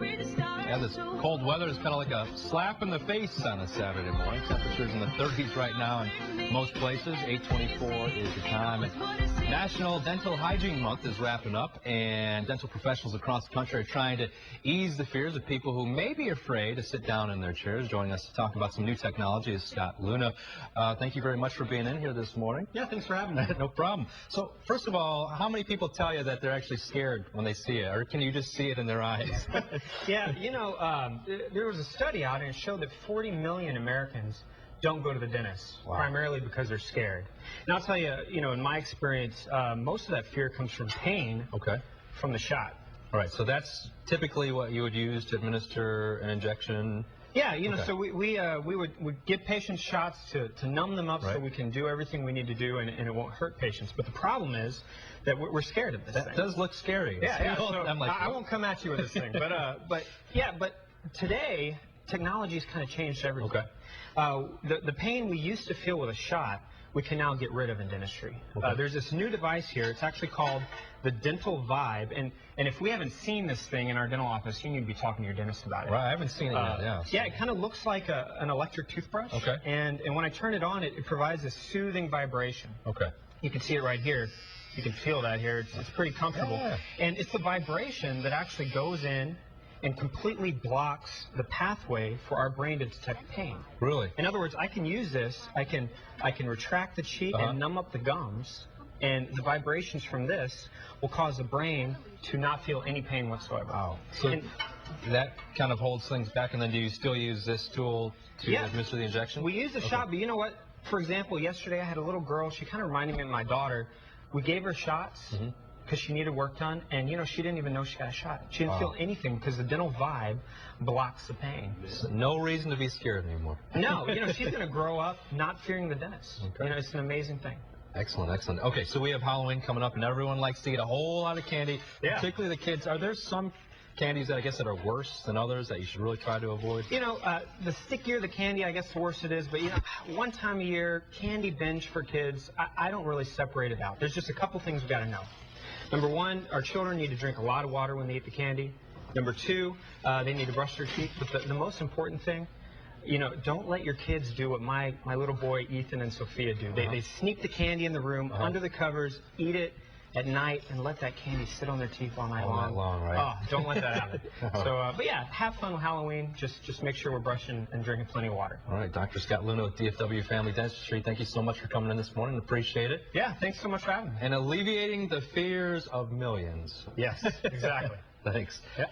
Yeah, this cold weather is kind of like a slap in the face on a Saturday morning. Temperatures in the 30s right now in most places. 8:24 is the time. And National Dental Hygiene Month is wrapping up, and dental professionals across the country are trying to ease the fears of people who may be afraid to sit down in their chairs. Joining us to talk about some new technology is Scott Leune. Thank you very much for being in here this morning. Yeah, thanks for having me. No problem. So, first of all, how many people tell you that they're actually scared when they see it, or can you just see it in their eyes? Yeah, you know, there was a study out, and it showed that 40 million Americans don't go to the dentist, primarily because they're scared. And I'll tell you, in my experience, most of that fear comes from pain from the shot. All right, so that's typically what you would use to administer an injection? Yeah, so we would give patients shots to numb them up so we can do everything we need to do and it won't hurt patients. But the problem is that we're scared of this thing. That does look scary. Yeah, so I won't come at you with this thing. But today, technology's kind of changed everything. The pain we used to feel with a shot, we can now get rid of in dentistry. There's this new device here. It's actually called the Dental Vibe. And if we haven't seen this thing in our dental office, you need to be talking to your dentist about it. Right, I haven't seen it yet, yeah. Yeah, it kind of looks like an electric toothbrush. And when I turn it on, it provides a soothing vibration. You can see it right here. You can feel that here. It's pretty comfortable. And it's the vibration that actually goes in and completely blocks the pathway for our brain to detect pain. Really? In other words, I can use this. I can retract the cheek and numb up the gums, and the vibrations from this will cause the brain to not feel any pain whatsoever. Wow. So that kind of holds things back, and then do you still use this tool to administer the injection? We use the shot, but you know what? For example, yesterday I had a little girl. She kind of reminded me of my daughter. We gave her shots because she needed work done, and she didn't even know she got a shot. She didn't feel anything because the Dental Vibe blocks the pain. So no reason to be scared anymore. No, she's going to grow up not fearing the dentist. It's an amazing thing. Excellent, excellent. Okay, so we have Halloween coming up, and everyone likes to eat a whole lot of candy, particularly the kids. Are there some candies that I guess that are worse than others that you should really try to avoid? The stickier the candy, I guess the worse it is. But one time a year, candy binge for kids, I don't really separate it out. There's just a couple things we got to know. Number one, our children need to drink a lot of water when they eat the candy. Number two, they need to brush their teeth. But the most important thing, don't let your kids do what my little boy Ethan and Sophia do. They sneak the candy in the room under the covers, eat it at night, and let that candy sit on their teeth all night long. Right? Oh, don't let that happen. But yeah, have fun with Halloween. Just make sure we're brushing and drinking plenty of water. All right, Dr. Scott Leune with DFW Family Dentistry. Thank you so much for coming in this morning. Appreciate it. Yeah, thanks so much for having me. And alleviating the fears of millions. Yes, exactly. Thanks. Yeah.